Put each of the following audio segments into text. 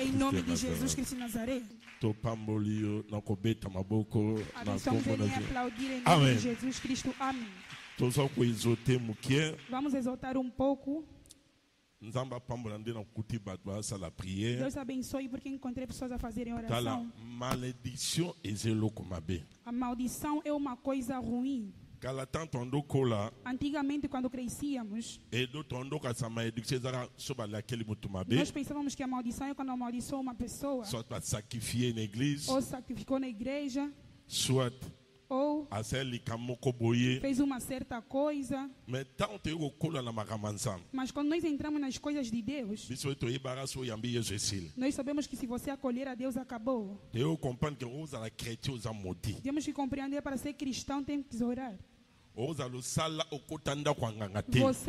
Em nome de Jesus Cristo de Nazaré. Abençoamos ele e aplaudir em nome de Jesus Cristo. Amém. Vamos exaltar um pouco. Deus abençoe porque encontrei pessoas a fazerem oração. A maldição é uma coisa ruim. Antigamente, quando crescíamos, nós pensávamos que a maldição é quando amaldiçoou uma pessoa, ou sacrificou na igreja, ou fez uma certa coisa. Mas quando nós entramos nas coisas de Deus, nós sabemos que se você acolher a Deus, acabou. Temos que compreender, para ser cristão tem que orar. Você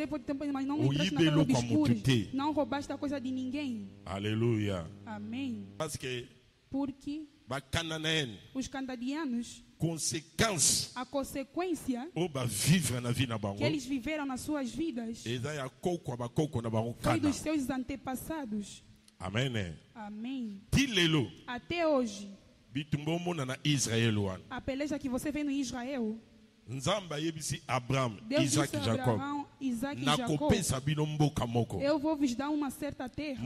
pode ter, mas não entraste na casa obscura. Não roubaste a coisa de ninguém. Aleluia. Amém. Porque os cananeanos, a consequência que eles viveram nas suas vidas foi dos seus antepassados. Amém. Amém. Até hoje, a peleja que você vê no Israel, Deus disse a Abraão, Isaac e Jacó, eu vou vos dar uma certa terra.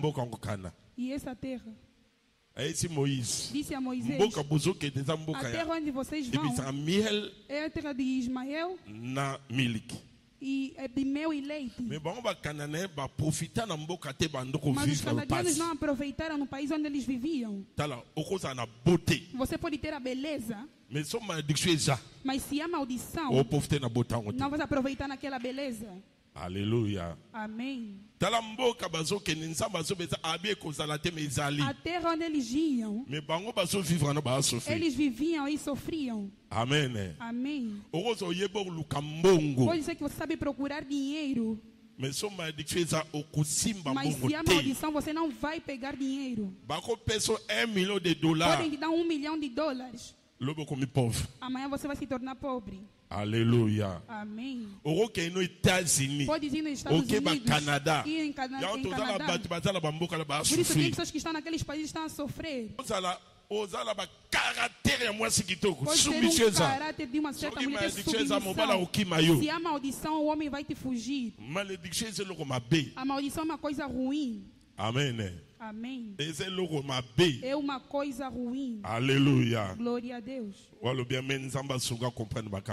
E essa terra, disse a Moisés, a terra onde vocês vão é a terra de Ismael e de mel e leite. Mas os cananeanos não aproveitaram no país onde eles viviam. Você pode ter a beleza, mas se há maldição, não vai aproveitar naquela beleza. Aleluia. Amém. A terra onde eles iam, eles viviam e sofriam. Amém. Amém. Pode ser que você sabe procurar dinheiro, mas se há maldição, você não vai pegar dinheiro. Podem te dar $1 milhão. Amanhã você vai se tornar pobre. Aleluia. Amém. Pode ir nos Estados Unidos, Canadá, e em Canadá. Por isso tem pessoas que estão naqueles países estão a sofrer. Pode ter um caráter de uma certa mulher submissão. Se há maldição, o homem vai te fugir. A maldição é uma coisa ruim. Amém. Amém. É uma coisa ruim. Aleluia. Glória a Deus.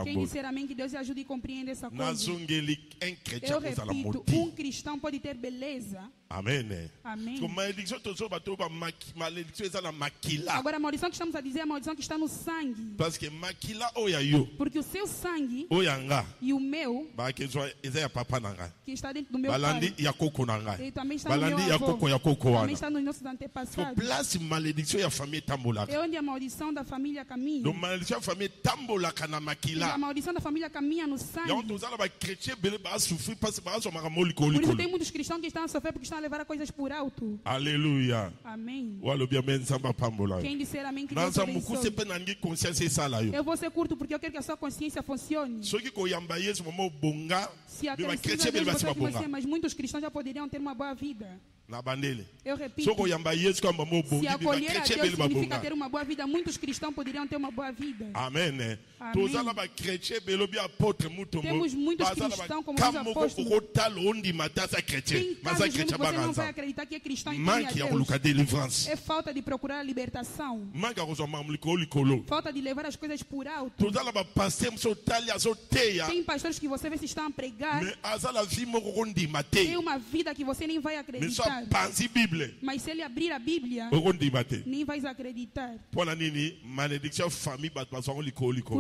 Quem disser amém, que Deus ajude e compreenda essa coisa. Eu repito, um cristão pode ter beleza. Amém. Amém. Agora a maldição que estamos a dizer é a maldição que está no sangue. Porque o seu sangue e o meu, que está dentro do meu pai, ele também está no meu avô, também está nos nossos antepassados. É onde a maldição da família caminha. E a maldição da família caminha no sangue. Por isso tem muitos cristãos que estão a sofrer porque estão a levar coisas por alto. Aleluia. Amém. Quem disser amém, que Deus abençoe. Eu vou ser curto porque eu quero que a sua consciência funcione. Se acrescenta Deus, você vai ser, mas muitos cristãos já poderiam ter uma boa vida. Eu repito, se acolher a Deus significa ter uma boa vida. Muitos cristãos poderiam ter uma boa vida. Amém. Temos muitos cristãos como os apóstolos. Você não vai acreditar que é cristão e tem a Deus. É falta de procurar a libertação. Falta de levar as coisas por alto. Tem pastores que você vê se estão a pregar. Tem uma vida que você nem vai acreditar. Mas se ele abrir a Bíblia, nem vai acreditar.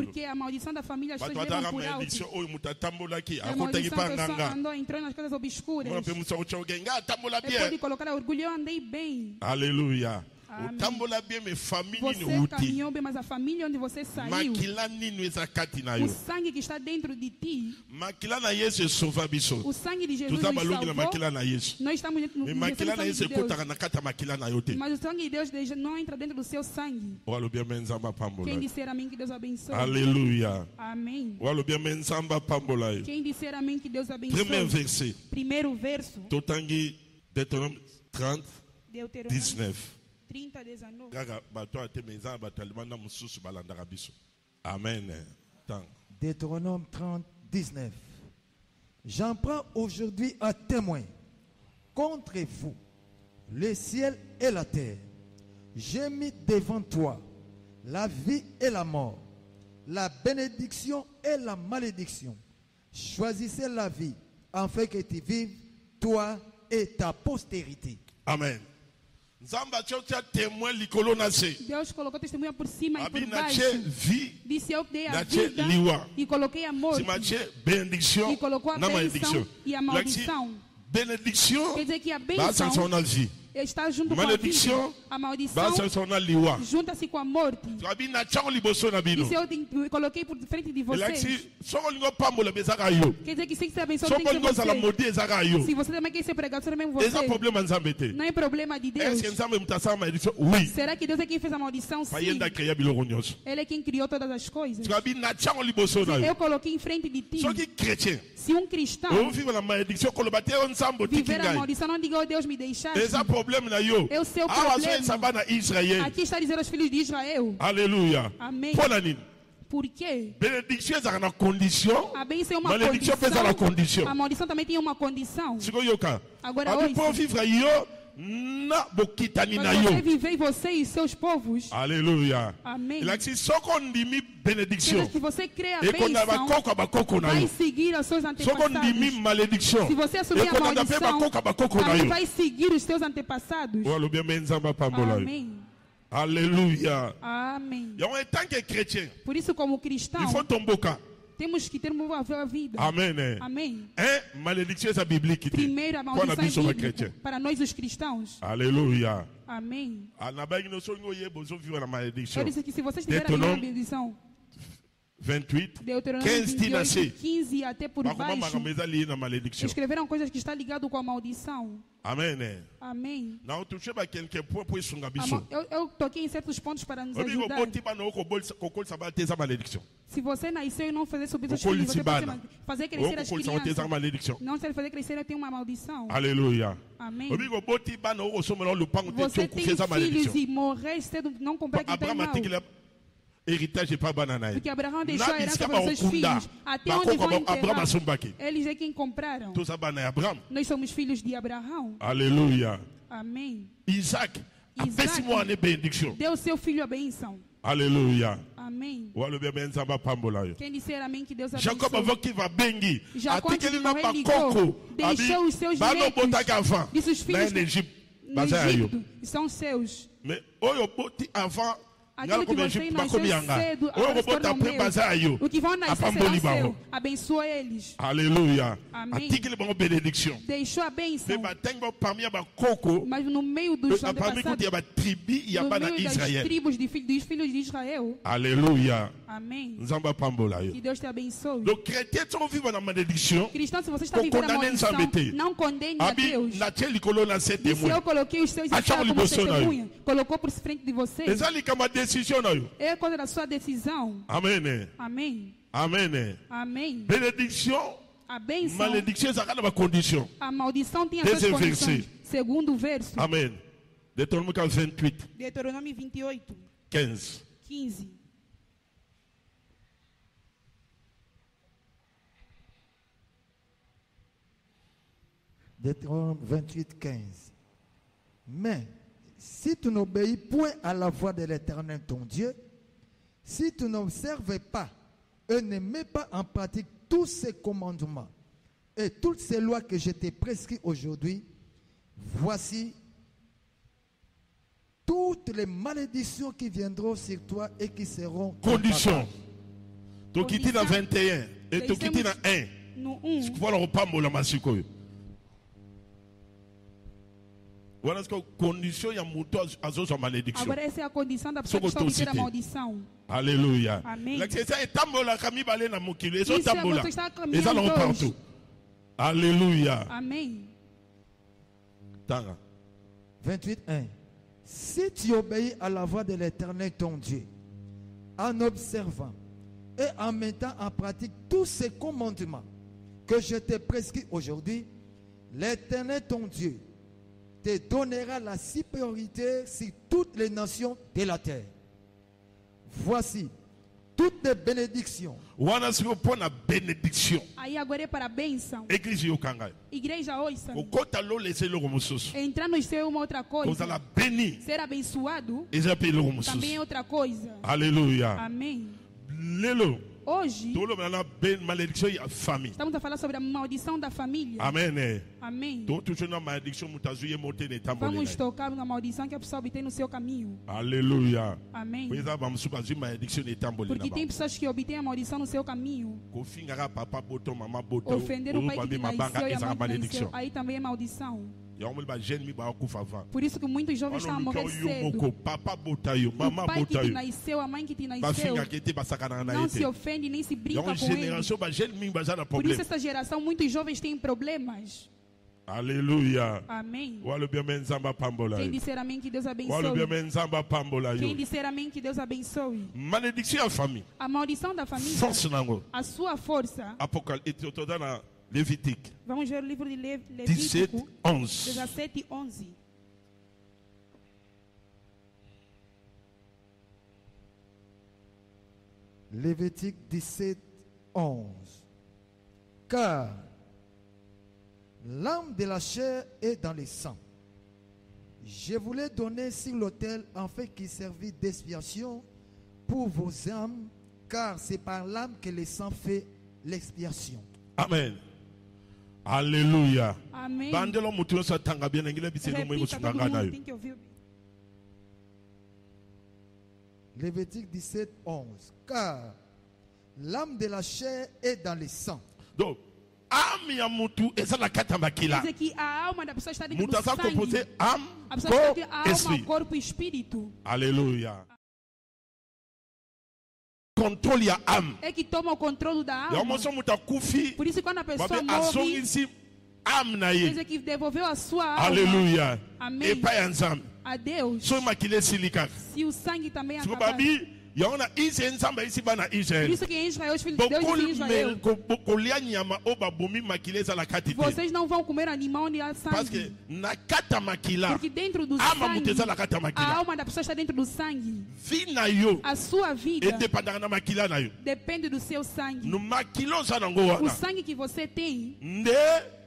Porque a maldição da família as pessoas levam por alto. A maldição da pessoa andou entrando nas coisas obscuras. Ele pode colocar orgulho, eu andei bem. Aleluia. Você caminhou bem, mas a família onde você saiu, o sangue que está dentro de ti, o sangue de Jesus nos salvou. Nós estamos dentro do sangue de Deus, mas o sangue de Deus não entra dentro do seu sangue. Quem disser amém, que Deus abençoe. Aleluia. Amém. Quem disser amém, que Deus abençoe. Primeiro verso. 30, 19. Amen. Deutéronome 30, 19. J'en prends aujourd'hui un témoin contre vous, le ciel et la terre. J'ai mis devant toi la vie et la mort, la bénédiction et la malédiction. Choisissez la vie afin que tu vives, toi et ta postérité. Amen. Deus colocou testemunha por cima e por baixo. Disse eu que dei a vida e coloquei a morte. E colocou a bênção e a maldição. Benediction, quer dizer que a bênção está junto malédiction, com a vida. A maldição junta-se com a morte. Isso eu coloquei por frente de vocês. Quer dizer que se você abençoa, tem que ser você. Se você também quer ser pregado, também você. Não é problema de Deus. Oui. Será que Deus é quem fez a maldição? Sim. Ele é quem criou todas as coisas. Eu coloquei em frente de ti. Se um cristão viver a maldição, não diga, oh, Deus me deixaste. É o seu problema. Aqui está dizendo aos filhos de Israel. Aleluia. Amém. Por quê? Benediction é uma condição. A bênção é uma condição. A maldição também tem uma condição. Agora hoje, você viver você e seus povos. Aleluia. Amém. Benediction. Se você crê a bênção, vai seguir os seus antepassados. Se você assumir a maldição, também vai seguir os seus antepassados. Amém. Aleluia. Amém. Por isso, como cristão, temos que ter uma vida. Amém. Amém. Malédiction é bíblica. Primeiro, a maldição é bíblica para nós os cristãos. Aleluia. Amém. Eu disse que se vocês tiverem a maldição, 28, 15 até por baixo, escreveram coisas que estão ligadas com a maldição. Amém. Amém. Eu toquei em certos pontos para nos ajudar. Se você nasceu e não fazer subir os filhos, você pode fazer crescer as crianças. Não se fazer crescer, tem uma maldição. Aleluia. Amém. Você tem filhos e morrer cedo, não comprar que tem mal. Héritage para banana. Porque Abraão deixou a herança para os seus filhos. Até onde vão enterrar? Eles é quem compraram. Nós somos filhos de Abraão. Aleluia. Amém. Isaac deu seu filho a bênção. Aleluia. Amém. Quem disser amém que Deus abençoe. Jacob Jacó deixou os seus direitos. Disse os filhos no Egito são seus. Aquilo que você nasceu cedo, agora se torna meu. O que vão nascer será seu. Abençoa eles. Aleluia. Amém. Deixou a bênção. Mas no meio dos antepassados, no meio das tribos dos filhos de Israel. Aleluia. Amém. Que Deus te abençoe. Cristão, se você está vivendo a maldição, não condene a Deus. Disse, eu coloquei os seus escravos como testemunha. Colocou por frente de vocês. É coisa da sua decisão. Amém. Amém. Amém. Amém. Benedição. A bênção. A maldição tem as suas condições. Segundo verso. Amém. Deutéronome 28. Deuteronome 28. 15. Deutéronome 28, 15. Mais si tu n'obéis point à la voix de l'Éternel ton Dieu, si tu n'observes pas et ne mets pas en pratique tous ces commandements et toutes ces lois que je t'ai prescrites aujourd'hui, voici toutes les malédictions qui viendront sur toi et qui seront conditions. Tu quittes dans 21 et tu quittes dans 1. Voilà au pambola masiko. Voilà ce que condition ya muto azozo malédiction. Agora essa é a condição da pessoa que está obter a maldição. Aleluia. Amém. La essa é tambola kami balé na mukilo, eso tambola. Eles allons partout. Aleluia. Amém. Tanga. 28:1. Si tu obéis à la voix de l'Éternel ton Dieu, en observant et en mettant en pratique tous ces commandements que je t'ai prescrits aujourd'hui, l'Éternel ton Dieu te donnera la supériorité sur toutes les nations de la terre. Voici toutes les bénédictions. Wana sio pona benediction. Aí agora é para a bênção. Igreja yokanga. Igreja ouça. Okota lo lese lo mususu. Entrar no céu é uma outra coisa. Kozala béni. Ser abençoado. Ezape lo mususu. Também é outra coisa. Aleluia. Amém. Lelo. Hoje, famille. Estamos a falar sobre a maldição da família. Amen. Amém. Vamos tocar na maldição que a pessoa obtém no seu caminho. Aleluia. Amém. Porque tem pessoas que obtêm a maldição no seu caminho. Ofender o pai que te nasceu e a mãe que nasceu. Aí também é maldição. Por isso que muitos jovens estão a morrer cedo. O pai que te nasceu, a mãe que te nasceu, não se ofende nem se brinca com ele. Por isso essa geração, muitos jovens têm problemas. Aleluia. Amém. Quem disser amém, que Deus abençoe. Quem disser amém, que Deus abençoe. A maldição da família, a sua força. Lévitique. Vamos ver o livro de Levítico 17:11. Lévitique 17:11. Car l'âme de la chair est dans le sang. Je vous l'ai donné sur l'autel afin qu'il servît d'expiation pour vos âmes, car c'est par l'âme que le sang fait l'expiation. Amen. Alléluia. Amen. Lévitique 17:11. Car l'âme de la chair est dans le sang. Donc, âme ya mutu eza na kata makila. A alma da pessoa está dentro do sangue. Mutu composé âme, corpo e espírito. Alléluia. Controle a âme. É que toma o controle da alma. Por isso quando a pessoa morre, é que devolveu a sua alma. Aleluia. Amém. A Deus. Se o sangue também acabar. Por isso que em Israel, os filhos de Deus dizem Israel, vocês não vão comer animal onde há sangue. Porque dentro do sangue, a alma da pessoa está dentro do sangue. A sua vida depende do seu sangue. O sangue que você tem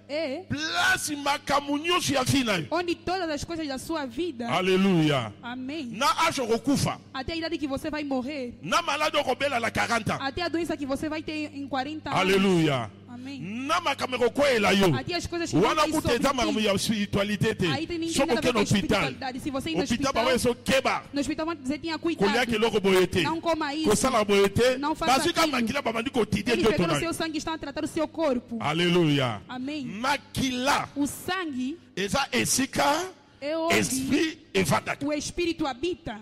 é onde todas as coisas da sua vida. Aleluia. Amém. Até a idade que você vai morrer. Até a doença que você vai ter em 40 anos. Aleluia. Amém. Até as coisas que você tem aí tem espiritualidade. Se você ir no hospital vão dizer tenha cuidado. Não coma isso. Não faça aquilo. Eles pegando o seu sangue e estão a tratar o seu corpo. Aleluia. Amém. Makila. O sangue é esprit evada. O espírito habita.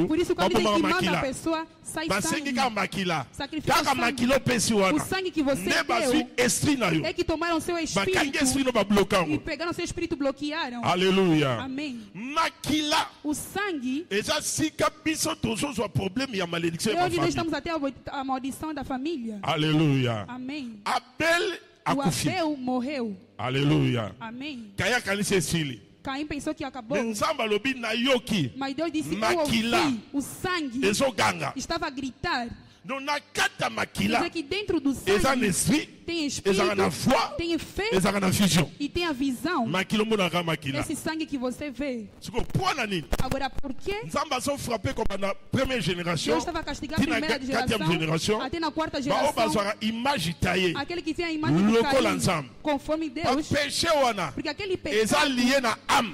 Por isso quando dizem que manda a pessoa, sai sangue. Sacrifica sangue. O sangue que você deu é que tomaram seu espírito e pegaram seu espírito e bloquearam. Aleluia. Amém. O sangue é onde nós estamos até a maldição da família. Aleluia. Amém. Abel morreu. Aleluia. Amém. Caim pensou que acabou. Mas Deus disse: eu ouvi o sangue estava a gritar. Dizer que dentro do sangue tem espírito, tem fé e tem a visão. Esse sangue que você vê. Agora, por quê? Deus estava castigando a primeira geração, até na quarta geração. Aquele que tem a imagem de Caim, conforme Deus. Porque aquele pecado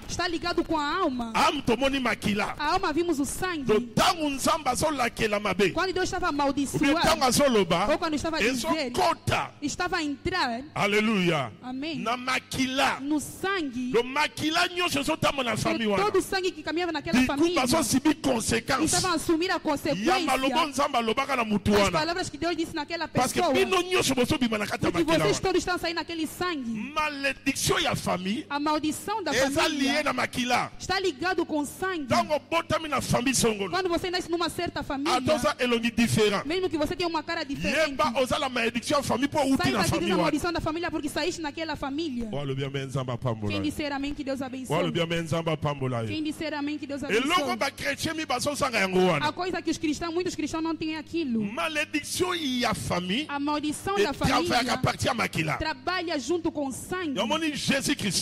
está ligado com a alma. A alma vimos o sangue. Quando Deus estava amaldiçoando, ou quando estava a dizer, estava a entrar. Aleluia. Amém. No sangue. Todo o sangue que caminhava naquela família estava a assumir a consequência. As palavras que Deus disse naquela pessoa. Porque vocês todos estão saindo naquele sangue. A maldição da família está ligado com sangue. Quando você nasce numa certa família, mesmo que você tenha uma cara diferente, sai na família. A maldição da família porque saíste naquela família. Quem disser amém que Deus abençoe. Quem disser amém que Deus abençoe. A coisa que os cristãos, muitos cristãos não têm aquilo. A maldição da família trabalha junto com o sangue.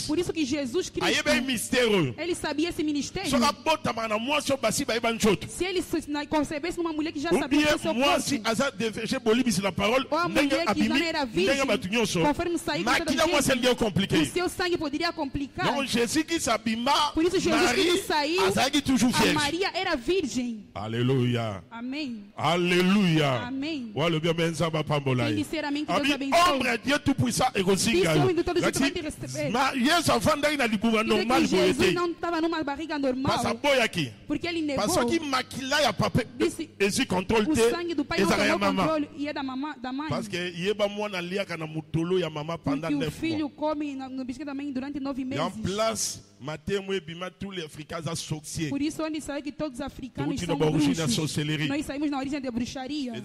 Por isso que Jesus Cristo, ele sabia esse ministério. Se ele concebesse uma mulher que já sabia o seu corpo, ou a mulher que já era virgem, conforme sair o seu sangue poderia complicar. Por isso Jesus Cristo saiu, a Maria era virgem. Aleluia. Amém. Aleluia. Amém. Quem disser amém que Deus abençoe. Dieu Tout-Puissant e consiga. Jesus não estava numa barriga normal. Porque ele negou. O sangue do pai não tomou controle e é da mãe. Porque o filho come no biscoito também durante 9 meses. Por isso onde sai que todos os africanos são bruxos. Nós saímos na origem de bruxaria. Não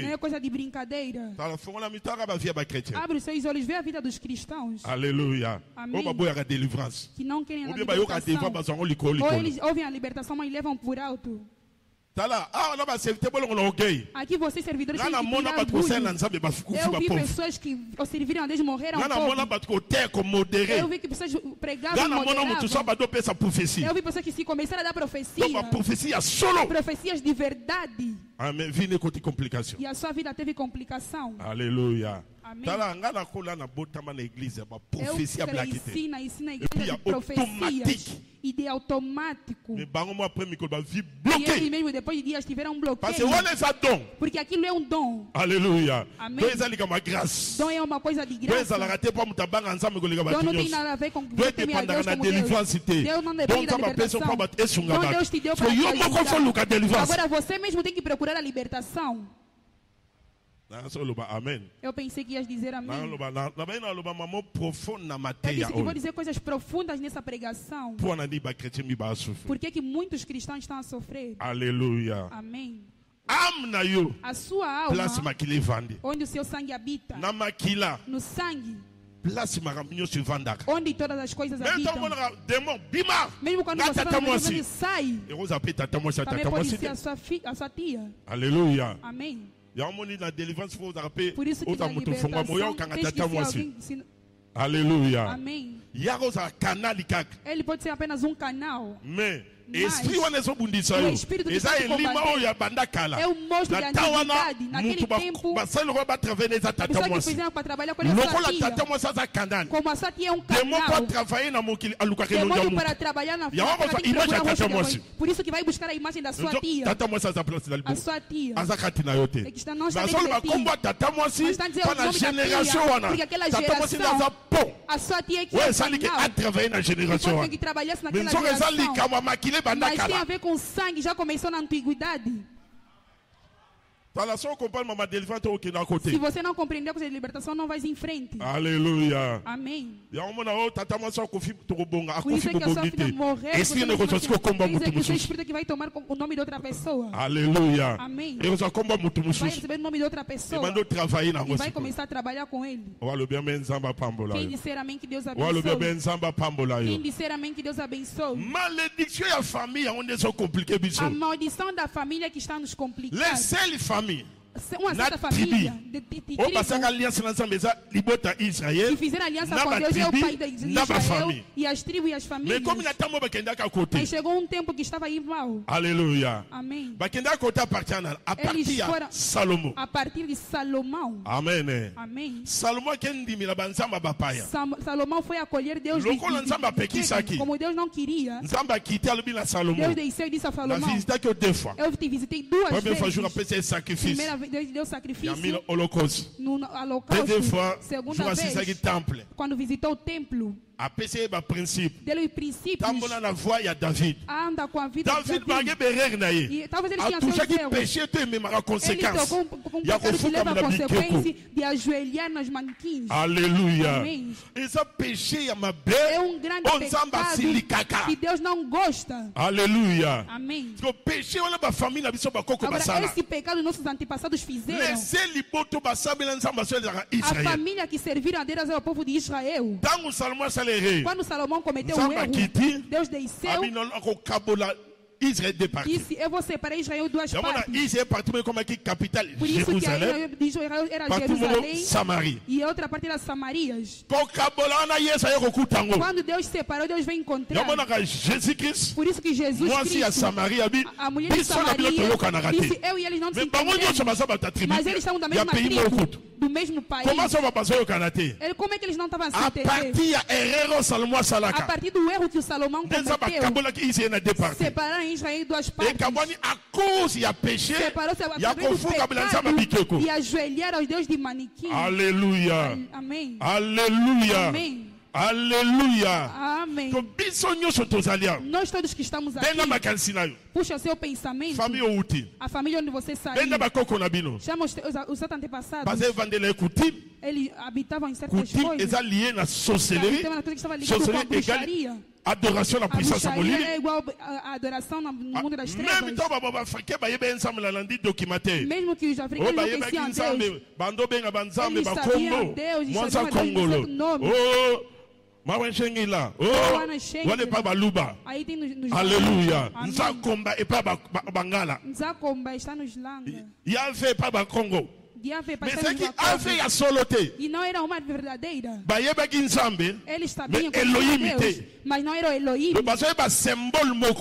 é coisa de brincadeira. Abre os seus olhos, vê a vida dos cristãos. Aleluia. Amém. Que não querem a libertação. Ou eles ouvem a libertação, mas levam por alto. Aqui vocês servidores têm que tirar orgulho. Eu vi pessoas que serviram a Deus morreram. Eu vi que pessoas pregavam e moderavam. Eu vi pessoas que se começaram a dar profecias de verdade. Amém. E a sua vida teve complicação. Aleluia. Amém. Eu cresci na igreja de profecias e de automático. E eles mesmo depois de dias tiveram um bloqueio. Porque aquilo é um dom. Aleluia. Amém. Dom é uma coisa de graça. Dom não tem nada a ver com você temer a Deus como Deus. Deus não depende da libertação. Dom Deus te deu para te ajudar. Agora você mesmo tem que procurar a libertação. Amém. Eu pensei que ias dizer amém. Eu vou dizer coisas profundas nessa pregação. Por que muitos cristãos estão a sofrer? Aleluia. Amém. A sua alma, onde o seu sangue habita, no sangue, onde todas as coisas habitam. Mesmo quando você fala, sai, também pode ser a sua tia. Aleluia. Amém. Por isso que na libertação, aleluia. Amém. Ele pode ser apenas um canal. Esprit wana ezobundisa yo eza elima oyo ya bandakala é o monstro de antiguidade naquele tempo basali ko batravailler neza tata mwasi lokola tata mwasi aza kandani como a sua tia é um canal demo para travailler na mokili alukaka elonga para trabalhar na imagem ya tata mwasi por isso que vai buscar a imagem da sua tia tata mwasi aza place dali a sua tia aza kati na yo te basali bakomba tata mwasi pana génération wana porque aquela geração a sua tia que esali que a travailler na génération wana tem que trabalhar naquela geração. Mas tem a ver com sangue, já começou na antiguidade. Se você não compreender a coisa de libertação, não vai em frente. Aleluia. Amém. Por isso é que a sua filha morreu. Por isso é que o seu espírito que vai tomar o nome de outra pessoa. Aleluia. Amém. Vai receber o nome de outra pessoa. E vai começar a trabalhar com ele. Quem disser amém que Deus abençoe. Quem disser amém que Deus abençoe. A maldição da família que está nos complicando. Uma certa família de tribo que fizeram aliança com Deus é o pai de Israel e as tribos e as famílias. Mas chegou um tempo que estava aí mal. Aleluia. Amém. Eles foram a partir de Salomão. Amém. Amém. Salomão foi acolher Deus como Deus não queria. Deus desceu e disse a Salomão: eu te visitei 2 vezes. Primeira Deus deu sacrifício no holocausto. Segunda vez, quando visitou o templo, deu princípios. Anda com a vida de David. E talvez ele tinha seus erros. Ele tocou com pecado que leva a consequência de ajoelhar nas manequins. Aleluia. Amém. É um grande pecado que Deus não gosta. Aleluia. Amém. Agora, esse pecado nossos antepassados antepassados fizeram. A família que serviram a Deus é o povo de Israel. Quando Salomão cometeu o erro, Deus desceu. Israël départi. Disse, eu vou separar Israel em duas partes. Israël parti como é que capitale Por isso Jerusalém. Que Israel era Jerusalém. Samaria. E a outra parte era Samarias. Quando Deus separou, Deus veio encontrar. Jesus Por isso que Jesus Cristo, a mulher de Samaria, disse, eu e eles não se entendemos. Mas eles estavam da mesma tribo, do mesmo país. Como é que eles não estavam a se entender? A partir do erro que o Salomão cometeu, separaram Israel em duas partes. Separou-se e ajoelharam aos deuses de Maniquim. Aleluia. Amém. Aleluia. Amém. Aleluia. Amém. Nós todos que estamos aqui, puxa o seu pensamento. A família onde você saiu. Chama os seus antepassados. Eles habitavam em certas coisas. Habitavam que estava ligado com a bruxaria. Adoração na puissance maligna é igual a adoração no mundo das trevas. Mesmo que os africanos não conheciam Deus, eles sabiam Deus e sabiam Deus nome. Aí tem nos Aleluia. Nzakomba está nos Langa. Mas é que a solote. E não era uma verdadeira. Eles sabiam que Deus, mas não era o Elohim.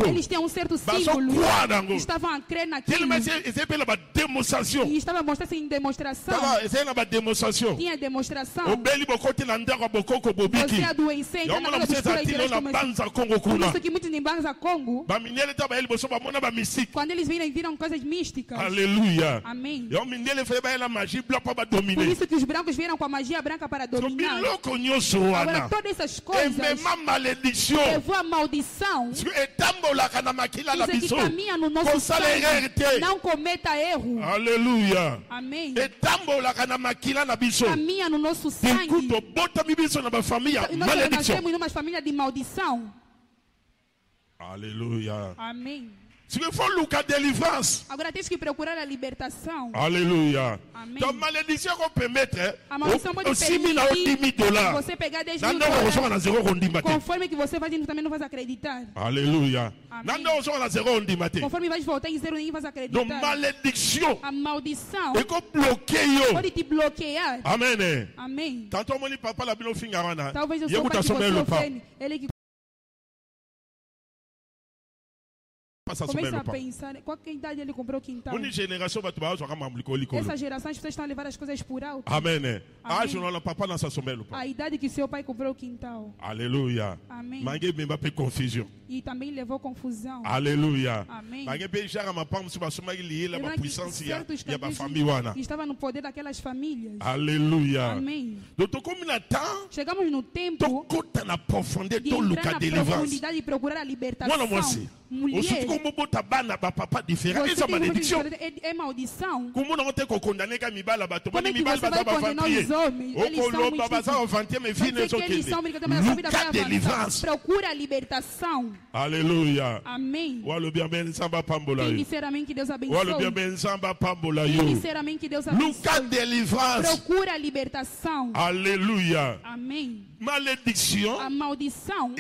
Eles tinham um certo símbolo. Estavam a crer naquilo. E estavam mostrando em demonstração. Tinha demonstração. Você adoeceu. Por isso que muitos em Banza Congo, quando eles viram coisas místicas. Aleluia. Amém. Por isso que os brancos vieram com a magia branca para dominar. Agora todas essas coisas levou a maldição. Isso que caminha no nosso sangue. Não cometa erro. Aleluia. Amém. Caminha no nosso sangue. Nós nascemos numa família de maldição. Aleluia. Amém. Se for Lucas délivrance. Agora tens que procurar a libertação. Aleluia. Então malédiction pode permettre. A maldição pode permitir você pegar 10 mil dólares. Conforme que você vai, também não vai acreditar. Aleluia. Conforme vai voltar em zero, nem vai acreditar. Malédiction. A maldição pode te bloquear. Amém. Amém. Talvez o seu pai que você ofende, ele que começa a pensar, qual que idade ele comprou o quintal? Essa geração as pessoas estão a levar as coisas por alto. Amém. A idade que seu pai comprou o quintal. Aleluia. Amém. Confusão. E também levou confusão. Aleluia. Amém. Estava no poder daquelas famílias. Aleluia. Amém. Chegamos no tempo de entrar na profundidade e procurar a libertação. Mulher, você é maldição. Como é que você vai condenar os homens? Eles são muito. Procura a libertação. Aleluia. Amém. Quem disser amém, que Deus abençoe. Quem disser amém, que Deus abençoe. Procura a libertação. Aleluia. Amém. Maledição. A maldição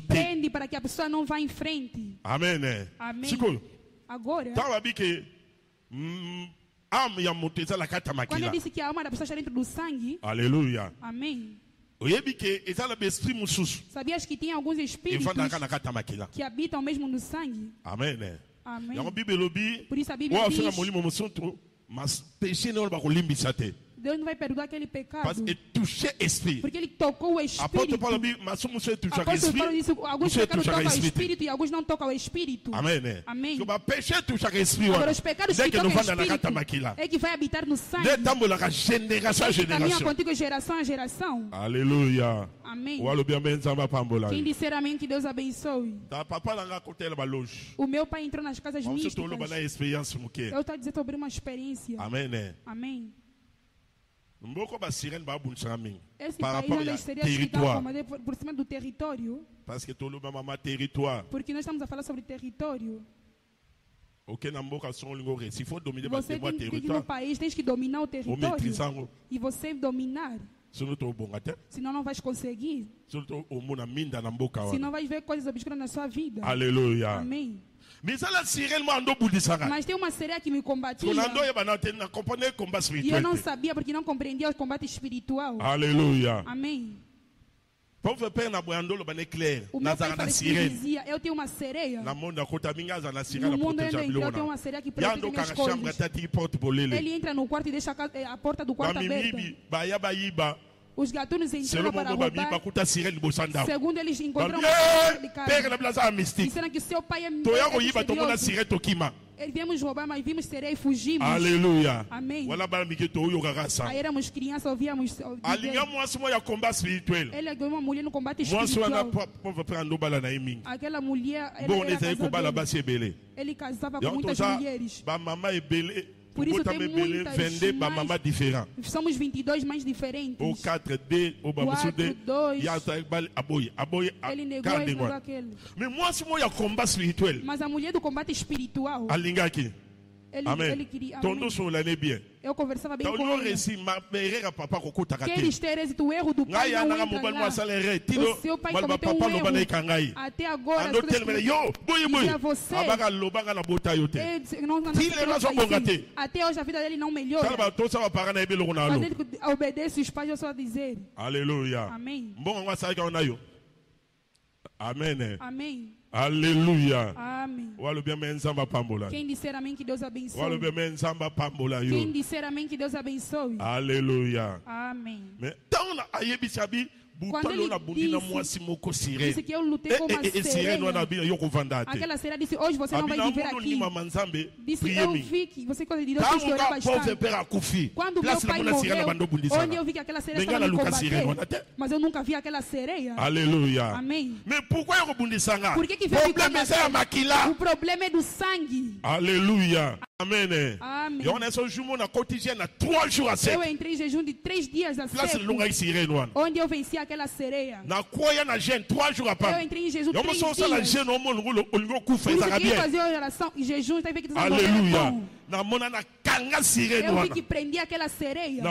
prende para que a pessoa não vá em frente. Amém. Amém. Agora, quando eu disse que a alma da pessoa está dentro do sangue. Aleluia. Amém. Sabias que tem alguns espíritos que habitam mesmo no sangue? Amém. Amém. Por isso a Bíblia diz, Deus não vai perdoar aquele pecado. Porque ele tocou o espírito. Apóstolo Paulo disse, alguns pecados tocam o espírito e alguns não tocam o espírito. Amém. Amém. Agora os pecados que tocam o espírito é que vai habitar no sangue. Caminha contigo geração a geração. Aleluia. Amém. Quem disser amém, que Deus abençoe. O meu pai entrou nas casas místicas. Eu estou a dizer sobre uma experiência. Amém. Amém. Esse par país rapport ao territoire. Por cima do território. Parce que tout le monde territoire. Porque nós estamos a falar sobre território. Você tem que ir no país, tem que dominar o território. E você dominar. Senão não vais conseguir. Senão vais ver coisas obscuras na sua vida. Aleluia. Amém. Mas tem uma sereia que me combatia. E eu não sabia porque não compreendia o combate espiritual. Aleluia. Amém. O meu pai dizia, eu tenho uma sereia. No mundo eu tenho uma sereia que protege minhas coisas. Ele entra no quarto e deixa a porta do quarto aberta. Os gatunos entraram para roubar. Segundo eles encontraram de carne. Disseram que seu pai é misterioso. Viemos roubar, mas vimos sereia e fugimos. Aleluia. Amém. Aí éramos crianças, ouvíamos. Ele é uma mulher no combate espiritual. Aquela mulher, ele casava com muitas mulheres. Por isso tem muitas mães. Somos 22 mães diferentes. 4, 2. Ele negou aquele. Mas a mulher do combate espiritual. Ele queria. Amém. Eu conversava bem com ele. Queres ter êxito, o erro do pai não entra lá. O seu pai cometeu um erro. Até agora, a você. Até hoje a vida dele não melhora. Mas ele obedece os pais, eu só dizer. Aleluia. Amém. Amém. Amém. Aleluia. Amém. Quem disser amém, que Deus abençoe. Quem disser amém, que Deus abençoe. Aleluia. Amém. Quando ele disse que eu lutei com uma sereia, aquela sereia disse, hoje você não vai viver aqui. Disse, eu vi que você de Deus tem que orar bastante. Quando meu pai morreu, onde eu vi que aquela sereia estava me combater, mas eu nunca vi aquela sereia. Aleluia. Amém. Por que veio me combater? O problema é do sangue. Aleluia. Amém. Amém. Eu entrei em jejum de 3 dias a seco, onde eu venci aquela sereia. Eu entrei em jejum de 3 dias. Por isso que fazer oração em jejum, está vendo que aleluia. Eu vi que prendi aquela sereia.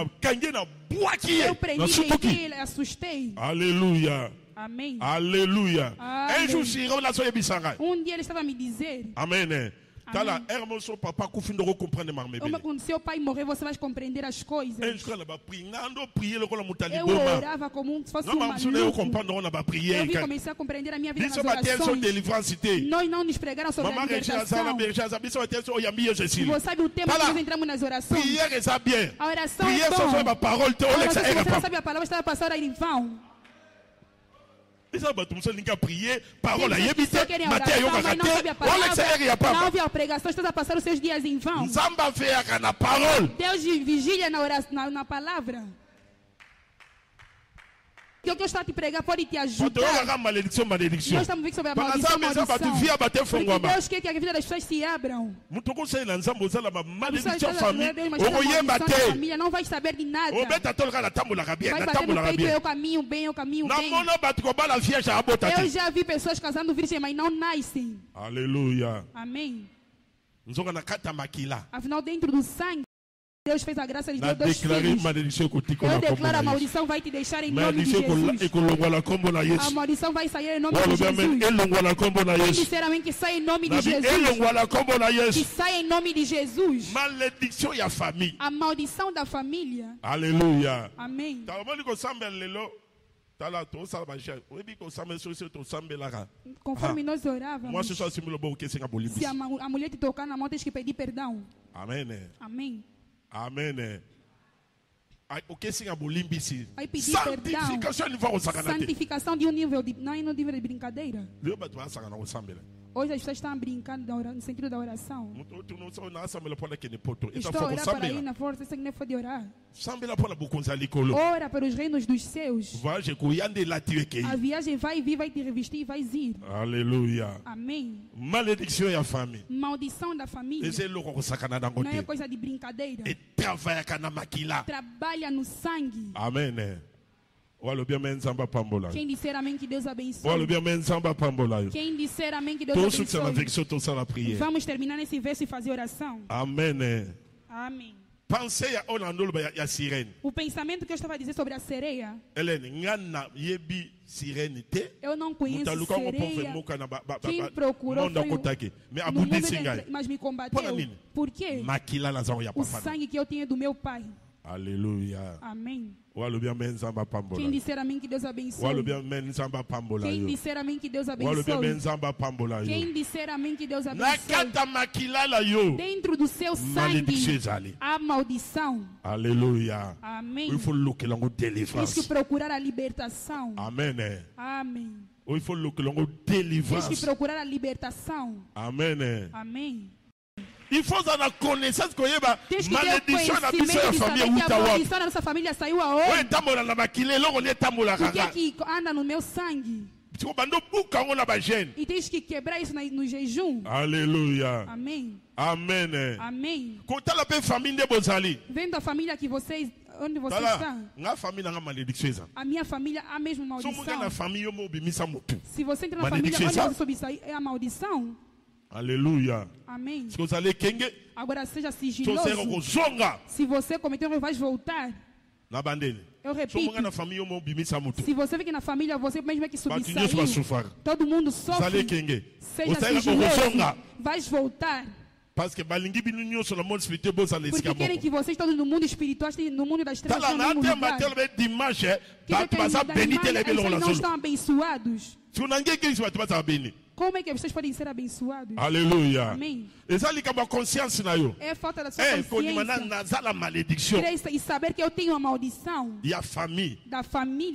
Eu prendi, e assustei. Aleluia. Amém. Aleluia. Um dia ele estava a me dizer. Amém. Quando seu pai morrer, você vai compreender as coisas. Eu orava como se fosse um maluco. Eu comecei a compreender a minha vida nas orações. Nós não nos pregaram sobre a libertação. Você sabe o tema que nós entramos nas orações. A oração é bom. Se você não sabe a palavra, está passando a ir em vão. Não ouve a pregação, está a passar os seus dias em vão. Deus vigília na palavra. O que eu estou a te pregar pode te ajudar. Nós estamos vendo sobre a maldição. Porque Deus quer que a vida das pessoas se abram. Família não vai saber de nada. Vai bater no peito, eu caminho bem, eu caminho bem. Eu já vi pessoas casando virgem, mas não nascem. Aleluia. Amém. Afinal, dentro do sangue, Deus fez a graça de Deus 2 filhos. Eu declaro a maldição vai te deixar em nome de Jesus. A maldição vai sair em nome de Jesus. Sinceramente, que sai em nome de Jesus. Que sai em nome de Jesus. A maldição da família. Aleluia. Amém. Conforme nós orávamos, se a mulher te tocar na mão, tens que pedir perdão. Amém. Amém. Amém. Vai pedir perdão. Santificação de um nível não é no nível de brincadeira. Hoje as pessoas estão brincando no sentido da oração. Estou a orar para ir na força, isso não pode orar. Ora para os reinos dos céus. A viagem vai vir, vai te revestir e vai ir. Aleluia. Amém. Maldição da família. Maldição da família. Não é coisa de brincadeira. Trabalha no sangue. Amém. Quem disser amém, que Deus abençoe. Quem disser amém, que Deus abençoe. Vamos terminar nesse verso e fazer oração. Amém. Amém. Pensez à sirène. O pensamento que eu estava a dizer sobre a sereia. Eu não conheço sereia. Quem procurou foi mas me combateu. Por quê? O sangue que eu tinha do meu pai. Aleluia. Amém. Quem disser amém, que Deus abençoe. Quem disser amém, que Deus abençoe. Quem disser amém, que Deus abençoe. Dentro do seu sangue há maldição. Aleluia. Amém. Tens que procurar a libertação. Amém. Amém. Tens que procurar a libertação. Amém. Amém. Il faut avoir connaissance que malédiction na biso ya famille uta nossa família saiu aonde? Oi tambola na makile longo ne tambola kaka. Que anda no meu sangue. Tipo bando buka ngona ba gene. E tens que quebrar isso no jejum. Aleluia. Amém. Amém. Amém. Kotala pe famille de bozali. Vendo a família que vocês onde vocês estão? Nga família nga malédiction. A minha família a mesma maldição. Se você entra na família onde você sobe é a maldição. Aleluia. Amém. Agora seja sigiloso. Se você cometeu um erro, vai voltar. Eu repito. Se você vê que na família você mesmo é que subsaiu, todo mundo sofre. Seja sigiloso. Vai voltar. Porque querem que vocês todos no mundo espiritual, no mundo das trevas, estão no mesmo lugar. Eles não estão abençoados. Como é que vocês podem ser abençoados? Aleluia. Amém. É falta da sua consciência. E saber que eu tenho uma maldição da família.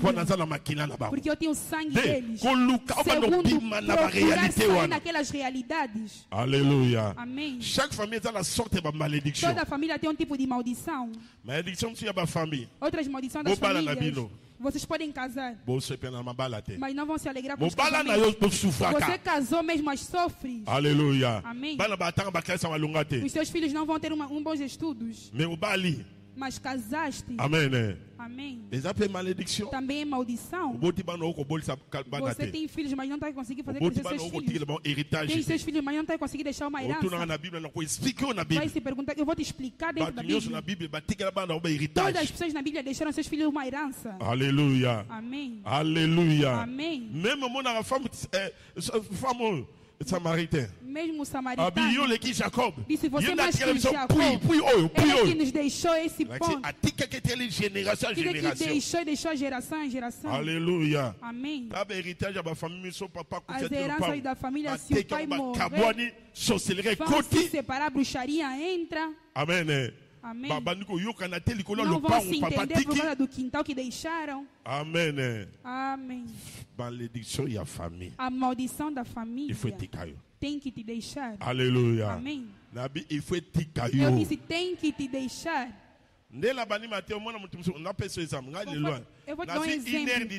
Porque eu tenho sangue deles. Segundo, procurar sair daquelas realidades. Aleluia. Amém. Chaque famille a la sorte de malédiction. Toda família tem um tipo de maldição. Maldição de uma família. Outras maldições das famílias. Vocês podem casar, mas não vão se alegrar com os casamentos. Você casou mesmo, mas sofre. Aleluia. Amém. Os seus filhos não vão ter bons estudos. Mas casaste. Amém. Amém. Malédiction. Também é maldição. Você tem filhos, mas não está conseguindo fazer crescer seus filhos. Tem seus filhos, mas não está conseguindo deixar uma herança. Vai se perguntar, eu vou te explicar dentro da Bíblia. Todas as pessoas na Bíblia deixaram seus filhos uma herança. Aleluia. Amém. Aleluia. Amém. Mesmo a femme Samaritain. Mesmo o samaritano disse, você mais que Jacob, ele que nos deixou esse ponto. Ele que deixou geração em geração. Aleluia. Amém. As heranças da família, se o pai morrer, vão se separar, a bruxaria entra. Amém. Amém. Não vão se entender por causa do quintal que deixaram. Amém. Amém. A maldição da família tem que te deixar. Aleluia. Amém. Eu disse, tem que te deixar. Eu vou te dar um exemplo.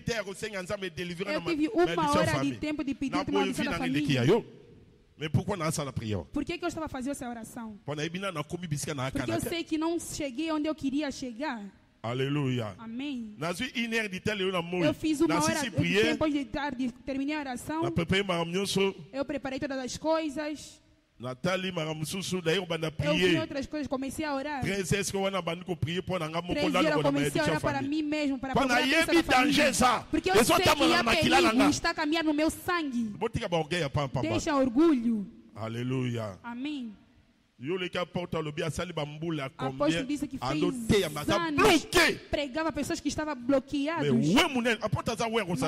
Eu tive 1 hora de tempo de pedir uma maldição da família. Mais pourquoi on a ça la prière? Por que eu estava fazendo essa oração? Porque eu sei que não cheguei onde eu queria chegar. Aleluia. Amém. Eu fiz 1 hora depois de tarde, terminei a oração. Eu preparei todas as coisas. Eu fiz outras coisas, comecei a orar. 13 horas eu comecei a orar para mim mesmo, para a família. Porque eu sei que há perigo, está caminhando no meu sangue. Deixa orgulho. Aleluia. Amém. O apóstolo disse que fez anos, pregava pessoas que estavam bloqueadas.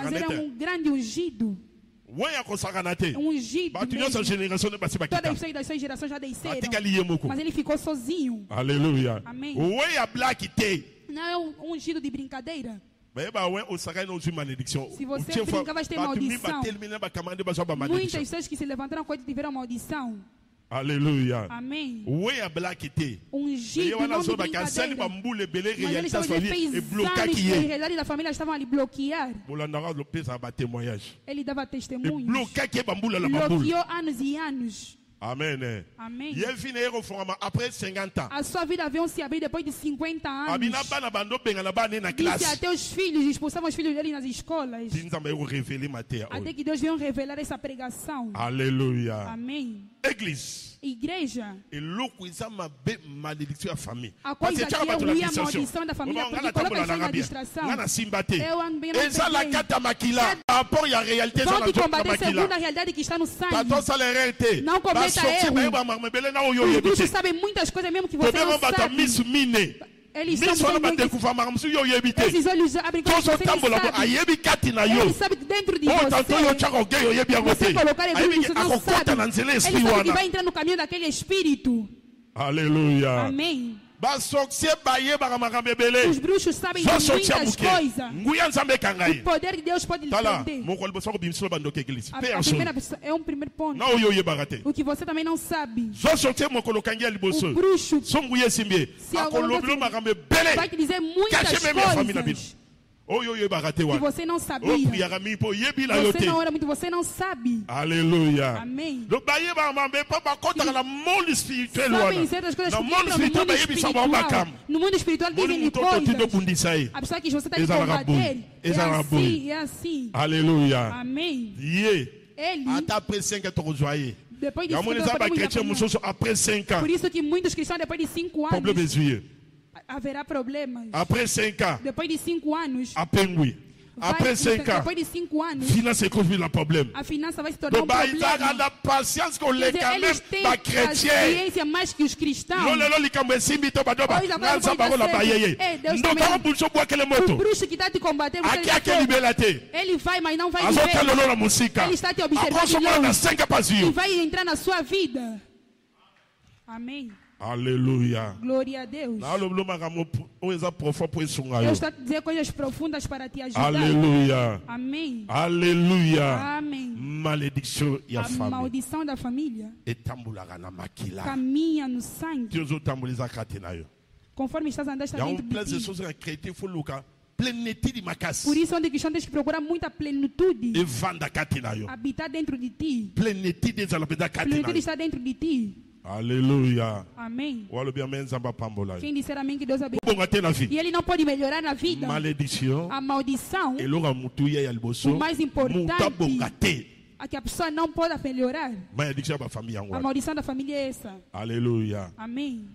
Mas era um grande ungido. Ungido mesmo. Todas as pessoas da sua geração já desceram. Mas ele ficou sozinho. Aleluia. Amém. Não é um ungido de brincadeira. Se você brinca, vai ter maldição. Muitas pessoas que se levantaram com ele tiveram maldição. Aleluia. Amém. Ungido não de brincadeira. Mas ele fez anos que a realidade da família estavam ali bloquear. Ele dava testemunhos. Bloqueou anos e anos. Amen. Amém. Après 50 ans. A sua vida veio se abrir depois de 50 anos. Disse até os filhos, expulsavam os filhos dele nas escolas. Até que Deus veio revelar essa pregação. Aleluia. Amém. Église. Igreja. A coisa que é ruim a maldição da família, porque coloca isso na distração. Eu ando bem vão te combater segundo a realidade que está no sangue. Não cometa erro. Os bruxos sabem muitas coisas mesmo que você não sabe. Eles sabem esses olhos abrem quando você não sabe. Ele sabe que dentro de você colocar eles não sabe. Ele sabe que vai entrar no caminho daquele espírito. Aleluia. Amém. Os bruxos sabem muitas coisas. O poder de Deus pode lhe prender. É um primeiro ponto. O que você também não sabe. O bruxo se vai te dizer muitas coisas que você não sabia. Você não ora muito, você não sabe. Aleluia. Amém. Sabem certas coisas que entram no mundo espiritual. Dizem coisas. A pessoa que você está a combater é assim. Aleluia. Amém. Ele après 5 ans, depois de 5 anos, por isso que muitos cristãos depois de 5 anos haverá problemas. Après 5 ans, depois de 5 anos, après 5 ans, depois de 5 anos, a finança vai se tornar um problema. Eles têm paciência mais que os cristãos. O bruxo que está te combatendo, ele vai, mas não vai viver. Ele está te observando e vai entrar na sua vida. Amém. Aleluia. Glória a Deus. Eu estou a dizer coisas profundas para te ajudar. Aleluia. Amém. Aleluia. Amém. A maldição da família caminha no sangue. Conforme estás andando, está dentro de ti. Por isso, onde cristão tens que procurar muita plenitude. Habitar dentro de ti. Plenitude está dentro de ti. Aleluia. Amém. Quem disser amém que Deus abençoe. E ele não pode melhorar na vida. A maldição. O mais importante é que a pessoa não pode melhorar. A maldição da família é essa. Aleluia. Amém.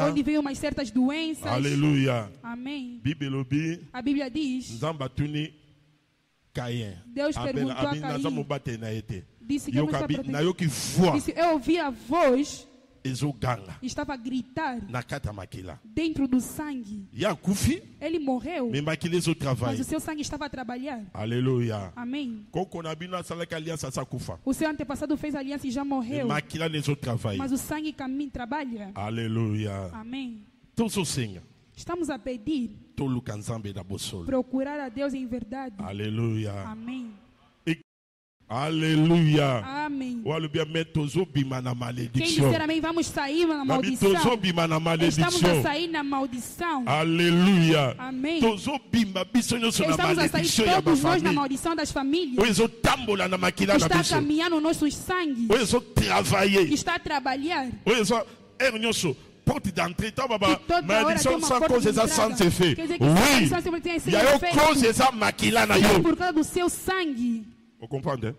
Onde veio umas certas doenças. Aleluia. Amém. A Bíblia diz. Deus perguntou a Caim. Disse que eu ouvi a voz. Estava a gritar dentro do sangue. Ele morreu, mas o seu sangue estava a trabalhar. Aleluia. Amém. O seu antepassado fez aliança e já morreu, mas o sangue trabalha. Aleluia. Amém. Estamos a pedir procurar a Deus em verdade. Aleluia. Amém. Aleluia. Amém. Quem disser amém, vamos sair na maldição. Estamos a sair na maldição. Aleluia. Amém. Estamos a sair todos nós na maldição das famílias. Está a caminhar no nosso sangue. Está a trabalhar. Porte d'entrée, malédiction sans cause et sans effet. Oui. Il y a une cause et sans maquila na yo. Por causa do seu sangue. Vous comprenez?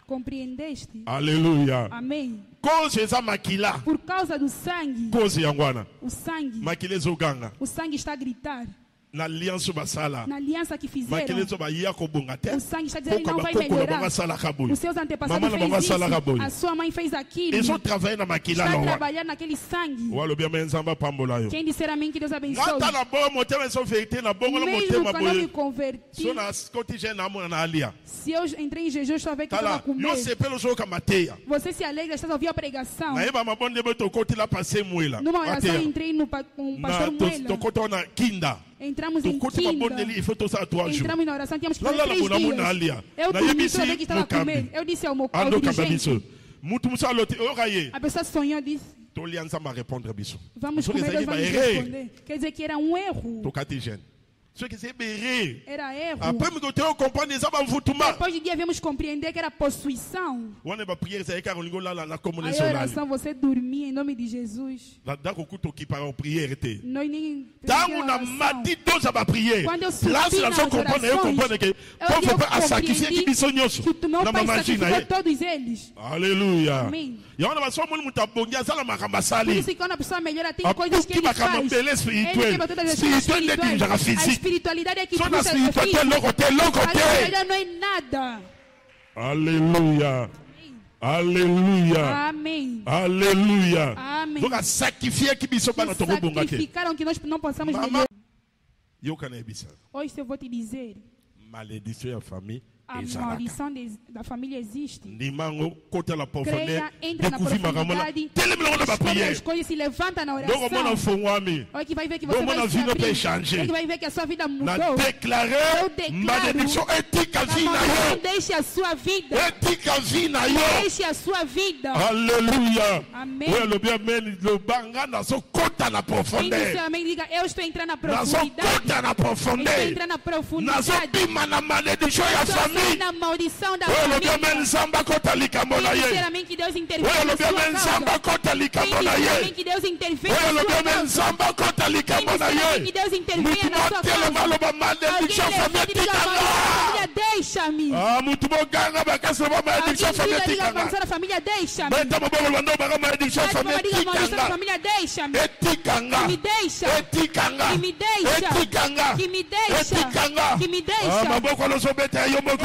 Compreendeste? Aleluia. Amém. Cause eza makila. Por causa do sangue. Cause yangwana. O sangue. Makila ezoganga. O sangue está a gritar. Na aliança basala. Na aliança que fizeram. O sangue está dizendo que não vai melhorar. Os seus antepassados fez isso. A sua mãe fez aquilo. Está a trabalhar naquele sangue. Quem disser amém, que Deus abençoe. Mesmo quando eu me converti, se eu entrei em jejum, eu estava vendo que eu estava com medo. Você se alegra, está a ouvir a pregação. Numa oração eu entrei com o pastor Muela. Entramos em Kinda. Entramos na oração, tínhamos que fazer 3 dias. Eu dormi, toda vez que estava com medo. Eu disse ao dirigente. A pessoa sonhou, disse: vamos comer, Deus vai nos responder. Quer dizer que era um erro. Era erro. Depois de dia viemos compreender que era possuição. A oração você dormia em nome de Jesus. Nós nem quando eu subi nas orações, eu compreendi que o meu Pai sacrificou todos eles. Aleluia. Amém. Por isso que quando a pessoa melhora tem coisas que ele faz. Ele quebra todas as coisas espirituais. A espiritualidade é que puxa a espiritualidade não é nada. Aleluia. Aleluia. Amém. Aleluia. Amém. Sacrificaram que nós não possamos melhorar. Hoje eu vou te dizer. Maledição à famille. A maldição da família existe. Creia, entra na profundidade, descobre as coisas, se levanta na oração. Olha que vai ver que você vai se abrir. Que vai ver que a sua vida mudou. Eu declaro, maledição deixe a sua vida. Deixe a sua vida. Aleluia. Amém. Quem disse amém, diga, eu estou entrando na profundidade. Eu estou entrando na profundidade. Na maldição da família. Sinceramente que Deus intervém na sua causa. Sinceramente que Deus intervém na sua causa. Sinceramente que Deus intervém na sua causa. Alguém deixa-me. Alguém diga a maldição da família, deixa-me. Família, deixa-me. Que me deixa. Que me deixa. Que me deixa. Que me deixa.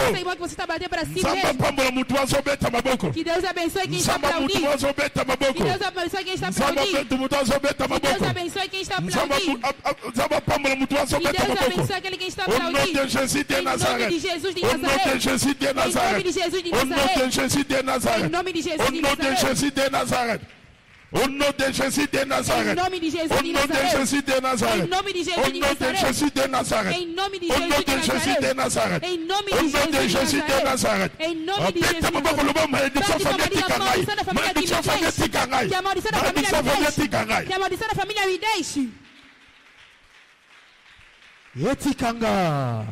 Que você está batendo para si mesmo. Que Deus abençoe quem está para unir. Que Deus abençoe quem está para unir. Que Deus abençoe quem está para unir. Que Deus abençoe aquele que está para unir. Em nome de Jesus de Nazaré. Em nome de Jesus de Nazaré. Em nome de Jesus de Nazaré. Au nom de Jésus de Nazareth. Em nome de Jesus de Nazareth. Em nome de Jesus de Nazareth. Em nome de Jesus de Nazareth. Em nome de Jesus de Nazareth. Em nome de Jesus de Nazareth. Em nome de Jesus de Nazareth. Que a maldição da família me deixe. Que a maldição da família me deixe. Yetikanga.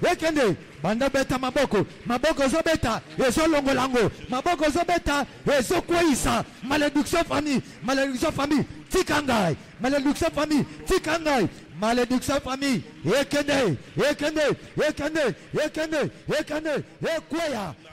Yekende. Banda beta maboko zo beta, ezo longolango, maboko zo beta, ezo kweisa, malédiction famille, tikangai, malédiction famille, malédiction famille, ekende, ekweya.